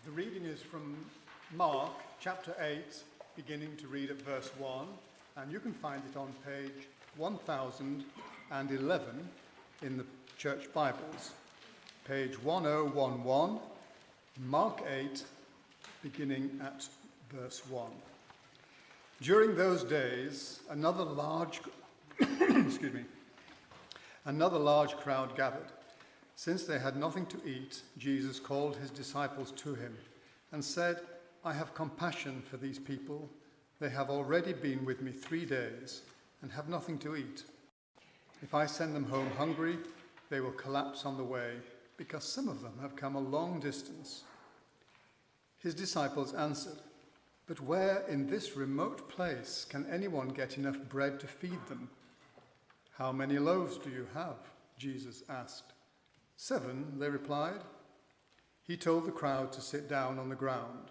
The reading is from Mark chapter 8, beginning to read at verse 1, and you can find it on page 1011 in the church Bibles. Page 1011, Mark 8, beginning at verse 1. During those days, another large crowd gathered. Since they had nothing to eat, Jesus called his disciples to him and said, "I have compassion for these people. They have already been with me 3 days and have nothing to eat. If I send them home hungry, they will collapse on the way, because some of them have come a long distance." His disciples answered, "But where in this remote place can anyone get enough bread to feed them?" "How many loaves do you have?" Jesus asked. "7," they replied. He told the crowd to sit down on the ground.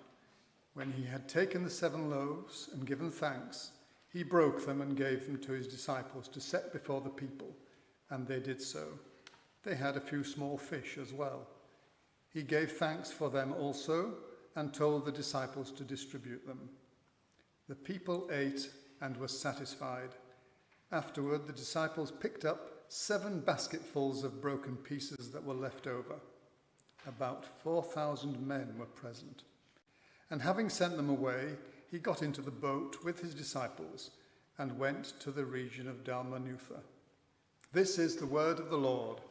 When he had taken the 7 loaves and given thanks, he broke them and gave them to his disciples to set before the people, and they did so. They had a few small fish as well. He gave thanks for them also and told the disciples to distribute them. The people ate and were satisfied. Afterward, the disciples picked up 7 basketfuls of broken pieces that were left over. About 4,000 men were present. And having sent them away, he got into the boat with his disciples and went to the region of Dalmanutha. This is the word of the Lord.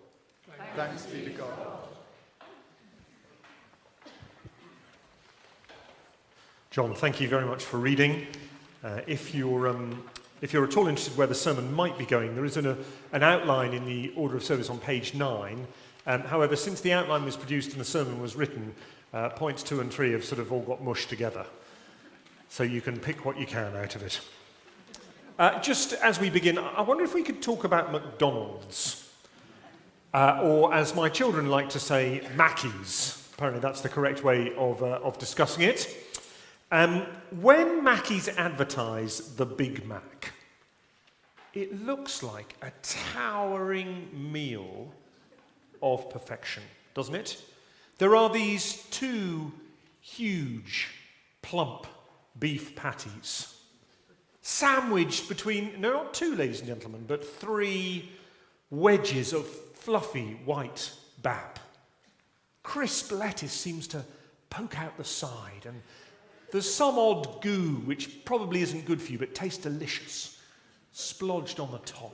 Thanks be to God. John, thank you very much for reading. If you're at all interested where the sermon might be going, there is an outline in the order of service on page 9. However, since the outline was produced and the sermon was written, points 2 and 3 have sort of all got mushed together. So you can pick what you can out of it. Just as we begin, I wonder if we could talk about McDonald's. Or as my children like to say, Mackey's. Apparently that's the correct way of discussing it. When Mackey's advertise the Big Mac, it looks like a towering meal of perfection, doesn't it? There are these 2 huge, plump beef patties, sandwiched between, no, not 2, ladies and gentlemen, but 3 wedges of fluffy white bap. Crisp lettuce seems to poke out the side, and there's some odd goo, which probably isn't good for you, but tastes delicious, splodged on the top.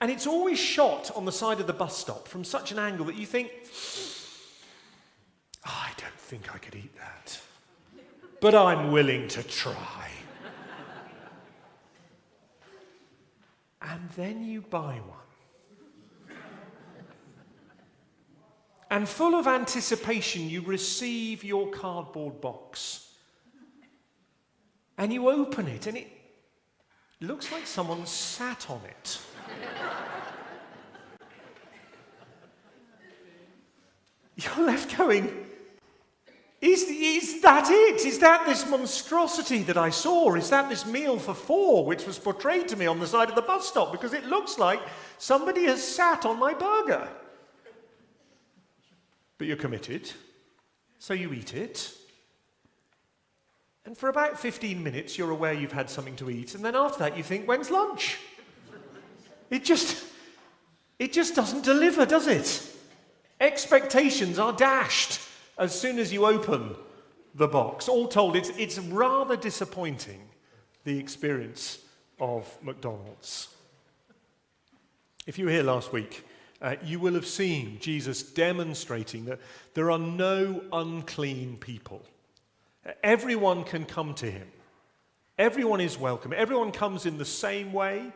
And it's always shot on the side of the bus stop from such an angle that you think, I don't think I could eat that, but I'm willing to try. And then you buy one. And full of anticipation, you receive your cardboard box. And you open it, and it looks like someone sat on it. You're left going, is that it? Is that this monstrosity that I saw? Is that this meal for 4, which was portrayed to me on the side of the bus stop? Because it looks like somebody has sat on my burger. But you're committed, so you eat it. And for about 15 minutes, you're aware you've had something to eat. And then after that, you think, when's lunch? It just doesn't deliver, does it? Expectations are dashed as soon as you open the box. All told, it's rather disappointing, the experience of McDonald's. If you were here last week, you will have seen Jesus demonstrating that there are no unclean people. Everyone can come to him. Everyone is welcome. Everyone comes in the same way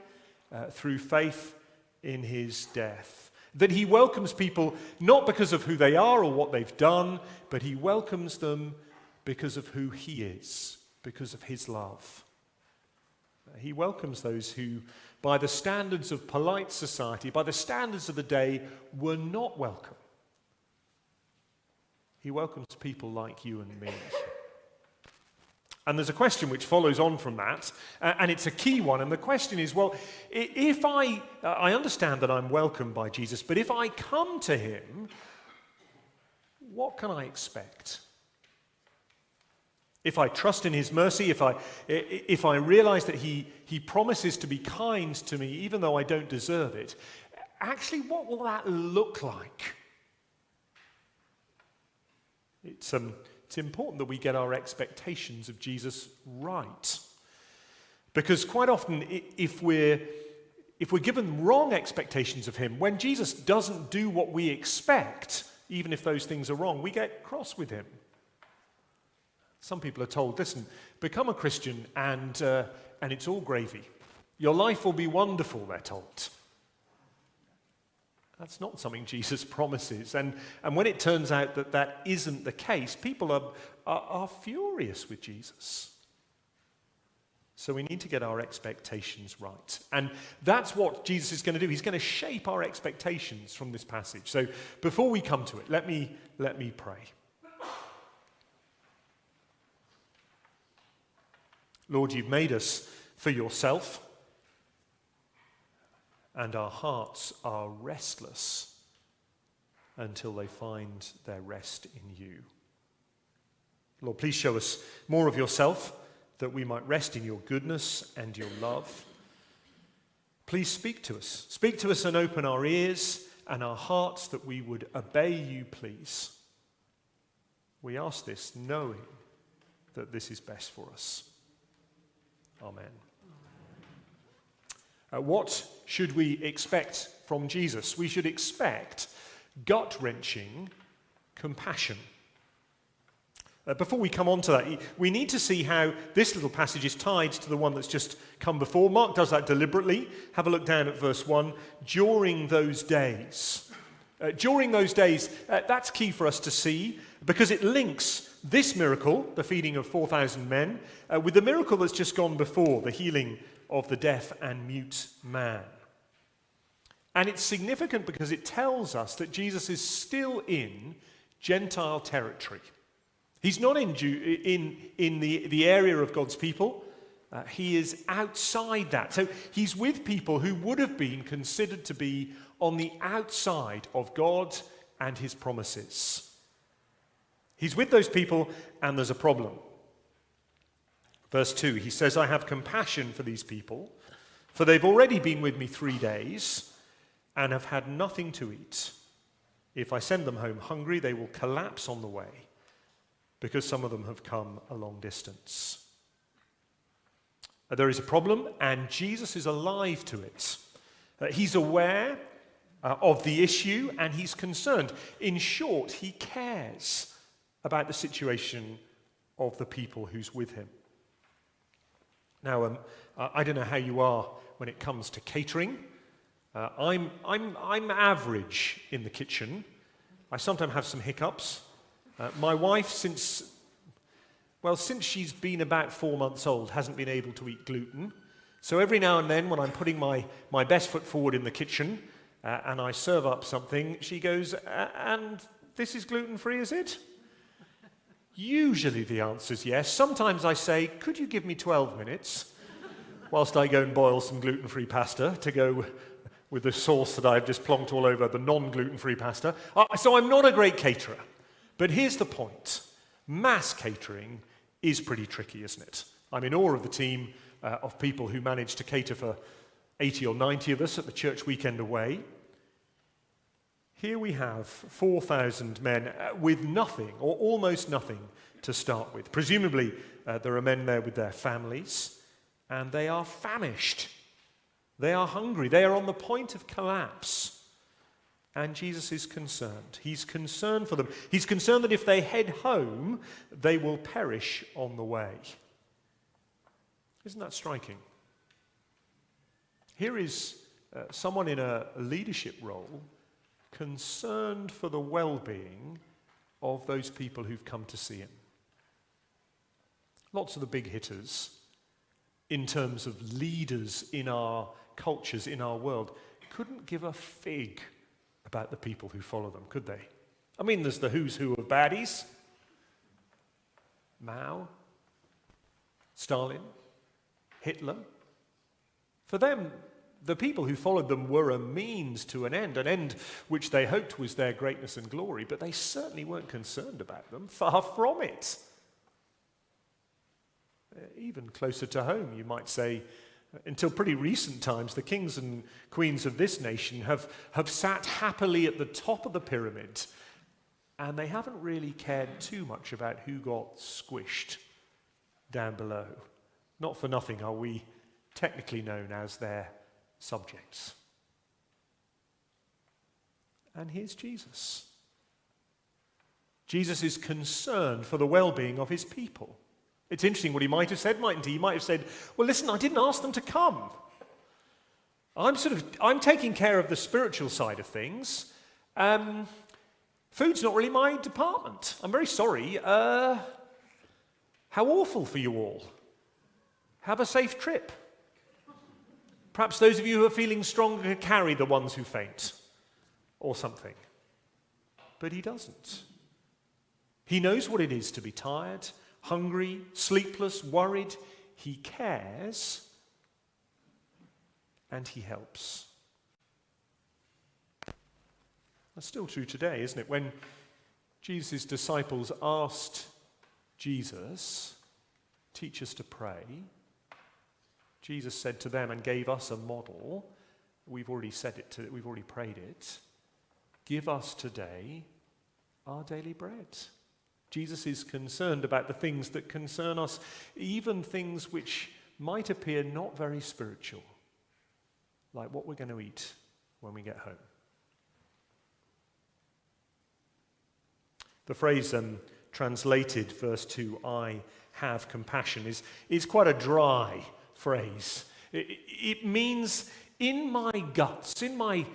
through faith in his death. That he welcomes people not because of who they are or what they've done, but he welcomes them because of who he is, because of his love. He welcomes those who, by the standards of polite society, by the standards of the day, were not welcome. He welcomes people like you and me. And there's a question which follows on from that, and it's a key one. And the question is, well, if I understand that I'm welcomed by Jesus, but if I come to him, what can I expect? If I trust in his mercy, if I realize that he promises to be kind to me even though I don't deserve it, actually, what will that look like? It's important that we get our expectations of Jesus right. Because quite often, if we're given wrong expectations of him, when Jesus doesn't do what we expect, even if those things are wrong, we get cross with him. Some people are told, listen, become a Christian and it's all gravy. Your life will be wonderful, they're told. That's not something Jesus promises. And when it turns out that that isn't the case, people are furious with Jesus. So we need to get our expectations right. And that's what Jesus is going to do. He's going to shape our expectations from this passage. So before we come to it, let me pray. Lord, you've made us for yourself. And our hearts are restless until they find their rest in you. Lord, please show us more of yourself, that we might rest in your goodness and your love. Please speak to us. Speak to us and open our ears and our hearts that we would obey you, please. We ask this knowing that this is best for us. Amen. What should we expect from Jesus? We should expect gut-wrenching compassion. Before we come on to that, we need to see how this little passage is tied to the one that's just come before. Mark does that deliberately. Have a look down at verse 1. During those days. During those days, that's key for us to see because it links this miracle, the feeding of 4,000 men, with the miracle that's just gone before, the healing of the deaf and mute man. And it's significant because it tells us that Jesus is still in Gentile territory. He's not in the area of God's people. He is outside that. So he's with people who would have been considered to be on the outside of God and his promises. He's with those people and there's a problem. Verse 2, he says, I have compassion for these people, for they've already been with me 3 days and have had nothing to eat. If I send them home hungry, they will collapse on the way, because some of them have come a long distance. There is a problem, and Jesus is alive to it. He's aware of the issue, and he's concerned. In short, he cares about the situation of the people who's with him. Now, I don't know how you are when it comes to catering. I'm average in the kitchen. I sometimes have some hiccups. My wife, since she's been about 4 months old, hasn't been able to eat gluten. So every now and then, when I'm putting my best foot forward in the kitchen and I serve up something, she goes, and this is gluten-free, is it? Usually the answer is yes. Sometimes I say, could you give me 12 minutes whilst I go and boil some gluten-free pasta to go with the sauce that I've just plonked all over the non-gluten-free pasta. So I'm not a great caterer. But here's the point. Mass catering is pretty tricky, isn't it? I'm in awe of the team of people who managed to cater for 80 or 90 of us at the church weekend away. Here we have 4,000 men with nothing, or almost nothing, to start with. Presumably, there are men there with their families, and they are famished. They are hungry. They are on the point of collapse. And Jesus is concerned. He's concerned for them. He's concerned that if they head home, they will perish on the way. Isn't that striking? Here is someone in a leadership role concerned for the well-being of those people who've come to see him. Lots of the big hitters, in terms of leaders in our cultures, in our world, couldn't give a fig about the people who follow them, could they? I mean, there's the who's who of baddies. Mao, Stalin, Hitler. For them, the people who followed them were a means to an end which they hoped was their greatness and glory, but they certainly weren't concerned about them. Far from it. Even closer to home, you might say, until pretty recent times, the kings and queens of this nation have sat happily at the top of the pyramid, and they haven't really cared too much about who got squished down below. Not for nothing are we technically known as their subjects. And here's Jesus. Jesus is concerned for the well-being of his people. It's interesting what he might have said, mightn't he? He might have said, well, listen, I didn't ask them to come. I'm taking care of the spiritual side of things. Food's not really my department. I'm very sorry. How awful for you all. Have a safe trip. Perhaps those of you who are feeling stronger can carry the ones who faint, or something. But he doesn't. He knows what it is to be tired, hungry, sleepless, worried. He cares, and he helps. That's still true today, isn't it? When Jesus' disciples asked Jesus, teach us to pray, Jesus said to them and gave us a model. We've already said it, we've already prayed it. Give us today our daily bread. Jesus is concerned about the things that concern us, even things which might appear not very spiritual, like what we're going to eat when we get home. The phrase translated, verse 2, I have compassion, is quite a dry phrase. It means in my guts, in my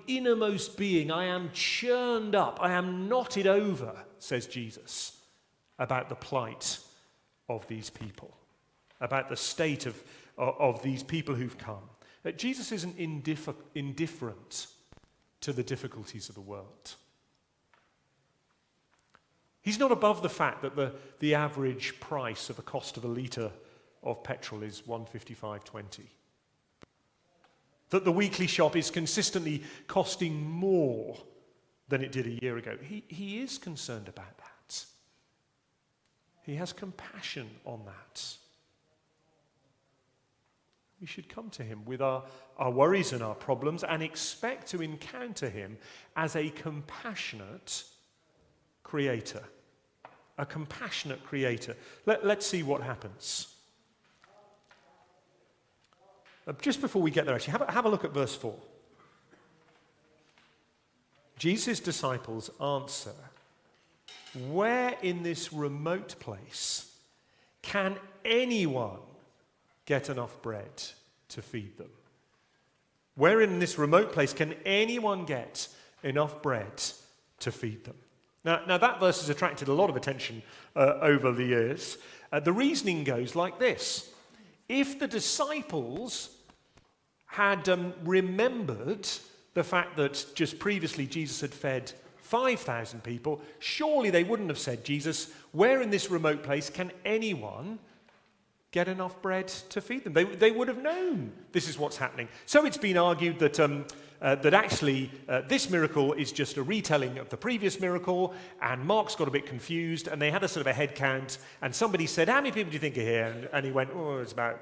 innermost being, I am churned up, I am knotted over, says Jesus, about the plight of these people, about the state of these people who've come. Jesus isn't indifferent to the difficulties of the world. He's not above the fact that the average price of the cost of a litre of petrol is $1.55.20. That the weekly shop is consistently costing more than it did a year ago. He is concerned about that. He has compassion on that. We should come to him with our worries and our problems and expect to encounter him as a compassionate creator. A compassionate creator. Let's see what happens. Just before we get there, actually, have a look at verse 4. Jesus' disciples answer, where in this remote place can anyone get enough bread to feed them? Where in this remote place can anyone get enough bread to feed them? Now that verse has attracted a lot of attention over the years. The reasoning goes like this. If the disciples had remembered the fact that just previously Jesus had fed 5,000 people, surely they wouldn't have said, Jesus, where in this remote place can anyone get enough bread to feed them? They would have known this is what's happening. So it's been argued that actually this miracle is just a retelling of the previous miracle, and Mark's got a bit confused, and they had a sort of a head count, and somebody said, how many people do you think are here? And he went, oh, it's about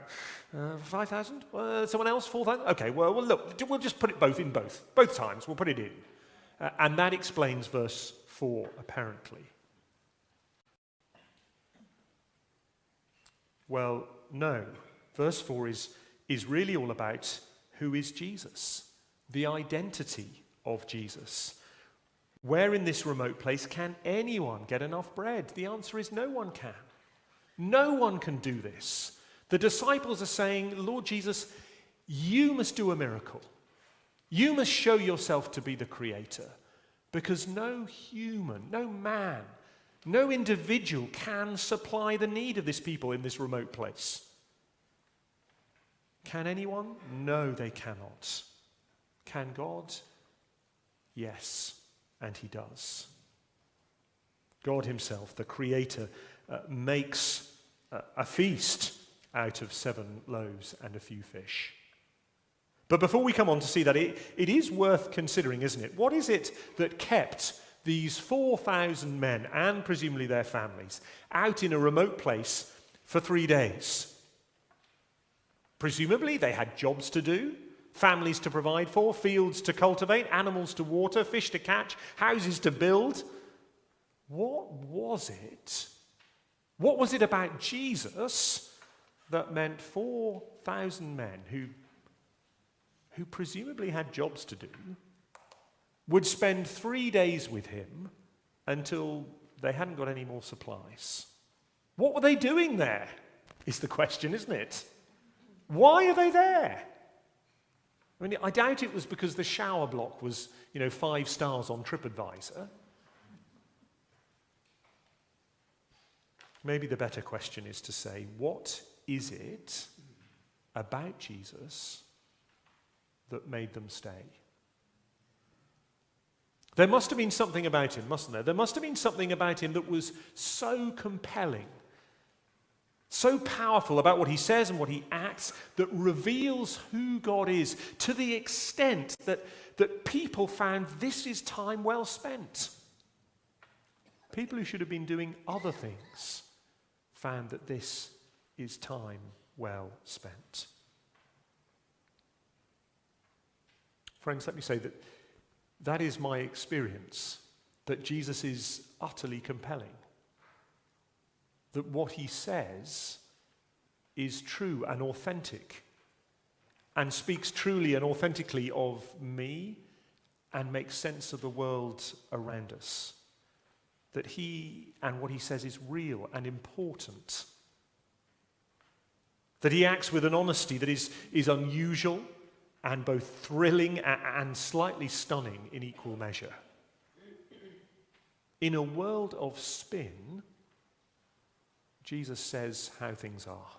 5,000? Someone else, 4,000? Okay, well, look, we'll just put it both in both times. We'll put it in. And that explains verse 4, apparently. Well, no. Verse 4 is really all about who is Jesus, the identity of Jesus. Where in this remote place can anyone get enough bread? The answer is no one can. No one can do this. The disciples are saying, Lord Jesus, you must do a miracle. You must show yourself to be the creator, because no human, no man, no individual can supply the need of this people in this remote place. Can anyone? No, they cannot. Can God? Yes, and he does. God himself, the creator, makes a feast out of 7 loaves and a few fish. But before we come on to see that, it is worth considering, isn't it? What is it that kept these 4,000 men and presumably their families out in a remote place for 3 days? Presumably they had jobs to do, families to provide for, fields to cultivate, animals to water, fish to catch, houses to build. What was it? What was it about Jesus that meant 4,000 men who presumably had jobs to do would spend 3 days with him until they hadn't got any more supplies? What were they doing there, is the question, isn't it? Why are they there? I mean, I doubt it was because the shower block was, 5 stars on TripAdvisor. Maybe the better question is to say, what is it about Jesus that made them stay? There must have been something about him, mustn't there? There must have been something about him that was so compelling, so powerful about what he says and what he acts, that reveals who God is to the extent that people found this is time well spent. People who should have been doing other things found that this is time well spent. Friends, let me say that is my experience, that Jesus is utterly compelling. That what he says is true and authentic, and speaks truly and authentically of me, and makes sense of the world around us. That he and what he says is real and important. That he acts with an honesty that is unusual and both thrilling and slightly stunning in equal measure. In a world of spin, Jesus says how things are.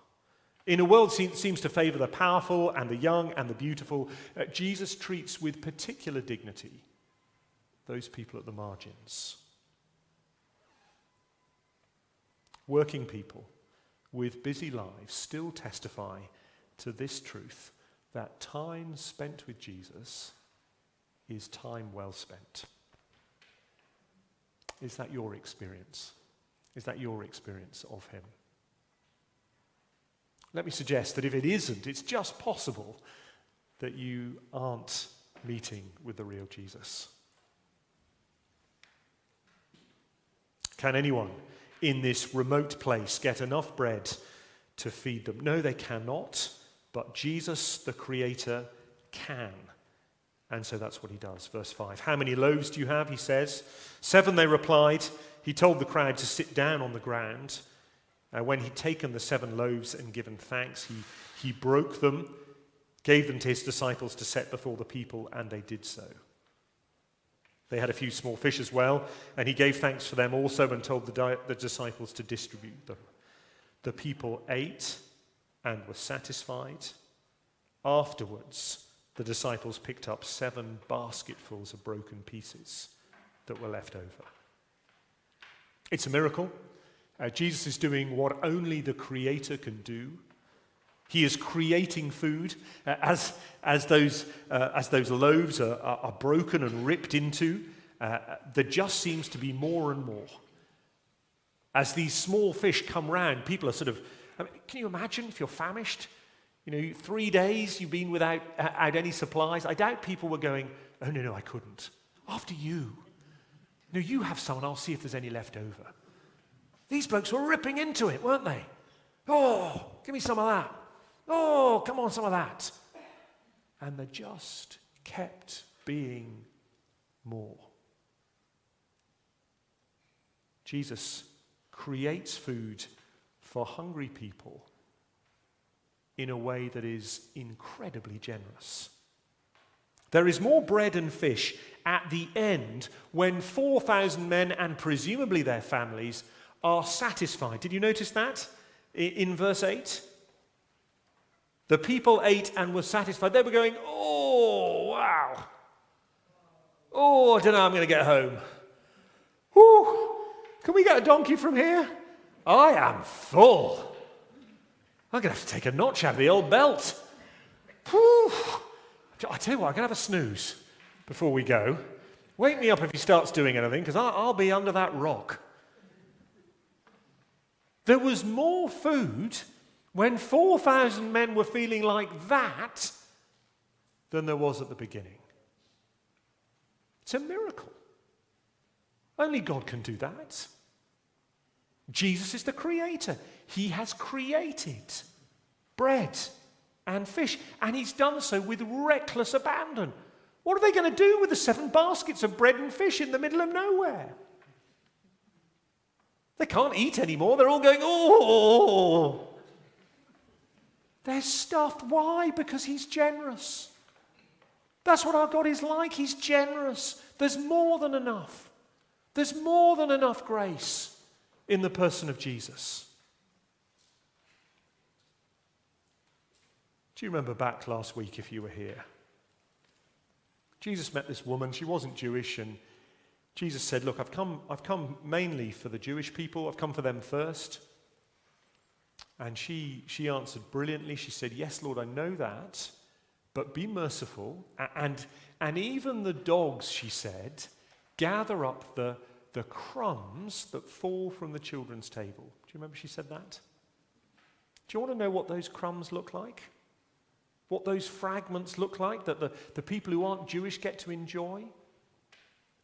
In a world that seems to favor the powerful and the young and the beautiful, Jesus treats with particular dignity those people at the margins. Working people with busy lives still testify to this truth, that time spent with Jesus is time well spent. Is that your experience? Is that your experience of him? Let me suggest that if it isn't, it's just possible that you aren't meeting with the real Jesus. Can anyone in this remote place get enough bread to feed them? No, they cannot, but Jesus, the Creator, can. And so that's what he does. Verse 5. How many loaves do you have? He says. 7, they replied. He told the crowd to sit down on the ground. When he'd taken the 7 loaves and given thanks, he broke them, gave them to his disciples to set before the people, and they did so. They had a few small fish as well, and he gave thanks for them also and told the disciples to distribute them. The people ate and were satisfied. Afterwards, the disciples picked up 7 basketfuls of broken pieces that were left over. It's a miracle. Jesus is doing what only the Creator can do. He is creating food as those loaves are broken and ripped into. There just seems to be more and more. As these small fish come round, people are can you imagine if you're famished? 3 days you've been without any supplies. I doubt people were going, oh, no, I couldn't. After you. No, you have some and I'll see if there's any left over. These blokes were ripping into it, weren't they? Oh, give me some of that. Oh, come on, some of that. And there just kept being more. Jesus creates food for hungry people in a way that is incredibly generous. There is more bread and fish at the end when 4,000 men and presumably their families are satisfied. Did you notice that in verse 8? The people ate and were satisfied. They were going, oh, wow. Oh, I don't know how I'm going to get home. Whew. Can we get a donkey from here? I am full. I'm going to have to take a notch out of the old belt. Whew. I tell you what, I'm going to have a snooze before we go. Wake me up if he starts doing anything, because I'll be under that rock. There was more food when 4,000 men were feeling like that than there was at the beginning. It's a miracle. Only God can do that. Jesus is the creator. He has created bread and fish, and he's done so with reckless abandon. What are they going to do with the 7 baskets of bread and fish in the middle of nowhere? They can't eat anymore. They're all going, oh. They're stuffed. Why? Because he's generous. That's what our God is like. He's generous. There's more than enough. There's more than enough grace in the person of Jesus. Do you remember back last week if you were here? Jesus met this woman. She wasn't Jewish, and Jesus said, look, I've come mainly for the Jewish people. I've come for them first. And she answered brilliantly. She said, yes, Lord, I know that, but be merciful. And even the dogs, she said, gather up the crumbs that fall from the children's table. Do you remember she said that? Do you want to know what those crumbs look like? What those fragments look like that the people who aren't Jewish get to enjoy?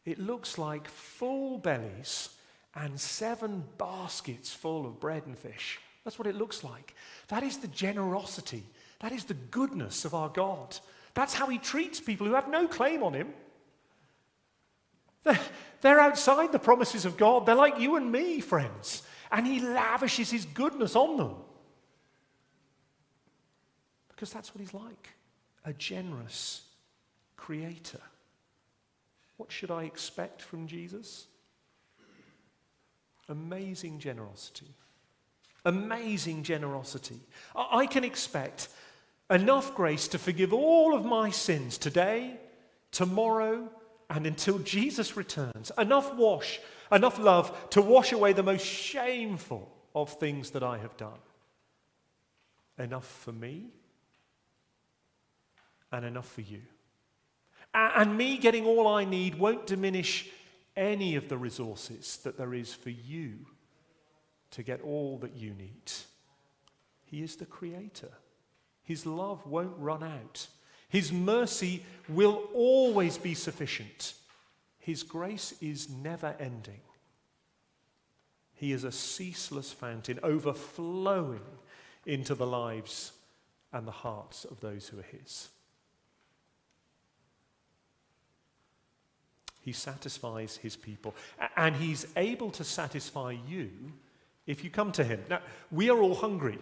It looks like full bellies and 7 baskets full of bread and fish. That's what it looks like. That is the generosity. That is the goodness of our God. That's how he treats people who have no claim on him. They're outside the promises of God. They're like you and me, friends. And he lavishes his goodness on them. Because that's what he's like. A generous creator. What should I expect from Jesus? Amazing generosity. Amazing generosity. I can expect enough grace to forgive all of my sins today, tomorrow, and until Jesus returns. Enough love to wash away the most shameful of things that I have done. Enough for me and enough for you. And me getting all I need won't diminish any of the resources that there is for you to get all that you need. He is the creator. His love won't run out. His mercy will always be sufficient. His grace is never ending. He is a ceaseless fountain overflowing into the lives and the hearts of those who are his. He satisfies his people, and he's able to satisfy you if you come to him. Now, we are all hungry.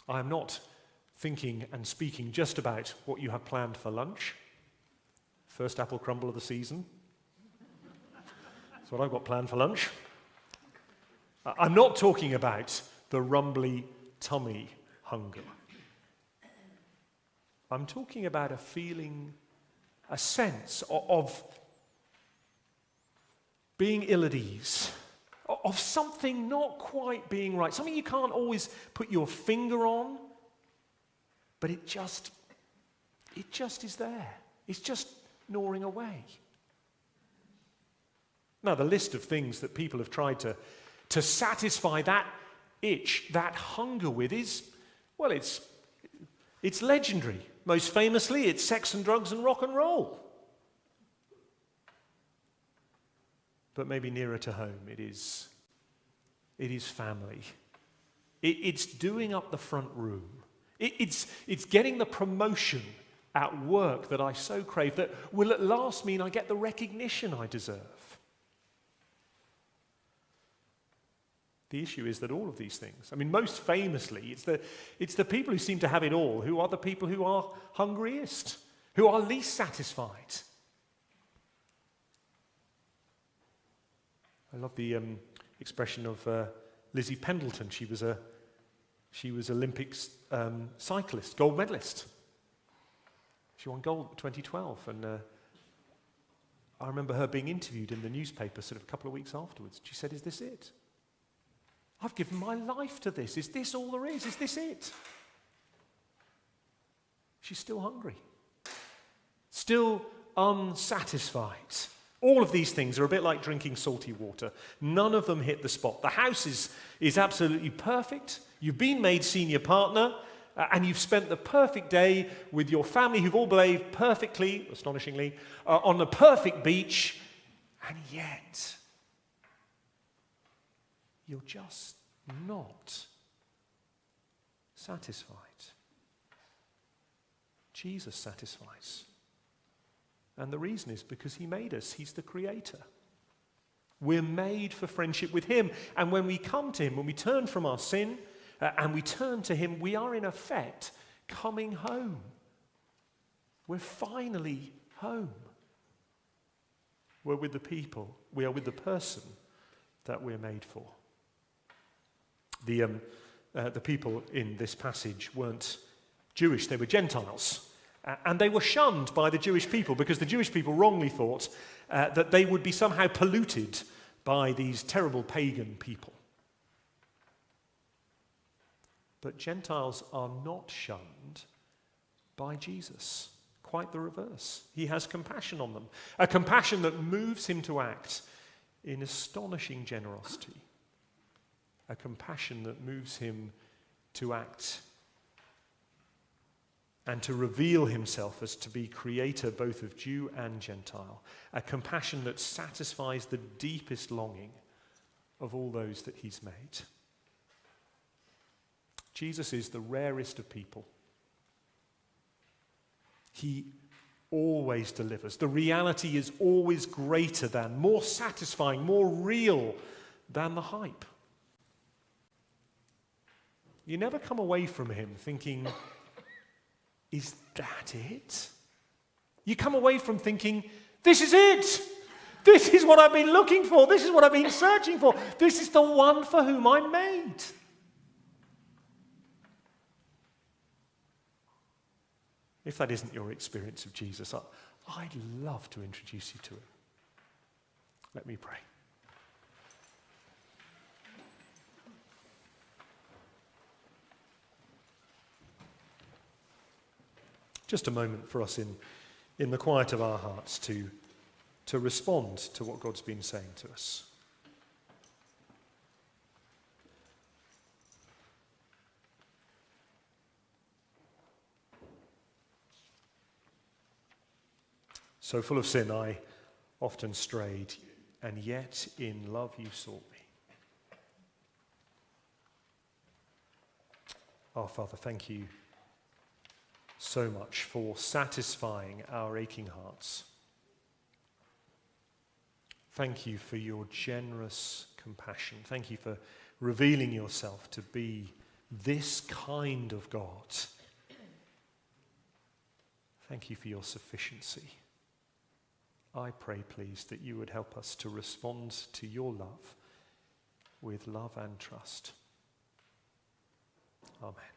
I am not thinking and speaking just about what you have planned for lunch. First apple crumble of the season. That's what I've got planned for lunch. I'm not talking about the rumbly tummy hunger. I'm talking about a feeling, a sense of being ill at ease, of something not quite being right, something you can't always put your finger on, but it just is there. It's just gnawing away. Now, the list of things that people have tried to satisfy that itch, that hunger with is, well, it's legendary. Most famously, it's sex and drugs and rock and roll. But maybe nearer to home, it is family. It's doing up the front room. It's getting the promotion at work that I so crave, that will at last mean I get the recognition I deserve. The issue is that all of these things, I mean, most famously, it's the people who seem to have it all who are the people who are hungriest, who are least satisfied. I love the expression of Lizzie Pendleton. She was Olympics cyclist, gold medalist. She won gold in 2012, and I remember her being interviewed in the newspaper sort of a couple of weeks afterwards. She said, "Is this it? I've given my life to this. Is this all there is? Is this it?" She's still hungry, still unsatisfied. All of these things are a bit like drinking salty water. None of them hit the spot. The house is absolutely perfect. You've been made senior partner, and you've spent the perfect day with your family who've all behaved perfectly, astonishingly, on the perfect beach, and yet you're just not satisfied. Jesus satisfies. And the reason is because he made us. He's the creator. We're made for friendship with him. And when we come to him, when we turn from our sin and we turn to him, we are in effect coming home. We're finally home. We're with the people. We are with the person that we're made for. The people in this passage weren't Jewish, they were Gentiles. And they were shunned by the Jewish people because the Jewish people wrongly thought that they would be somehow polluted by these terrible pagan people. But Gentiles are not shunned by Jesus. Quite the reverse. He has compassion on them. A compassion that moves him to act in astonishing generosity. A compassion that moves him to act and to reveal himself as to be creator both of Jew and Gentile. A compassion that satisfies the deepest longing of all those that he's made. Jesus is the rarest of people. He always delivers. The reality is always greater than, more satisfying, more real than the hype. You never come away from him thinking, is that it? You come away from thinking, this is it. This is what I've been looking for. This is what I've been searching for. This is the one for whom I'm made. If that isn't your experience of Jesus, I'd love to introduce you to him. Let me pray. Just a moment for us in the quiet of our hearts to respond to what God's been saying to us. So full of sin, I often strayed, and yet in love you sought me. Our Father, thank you so much for satisfying our aching hearts. Thank you for your generous compassion. Thank you for revealing yourself to be this kind of God. Thank you for your sufficiency. I pray, please, that you would help us to respond to your love with love and trust. Amen.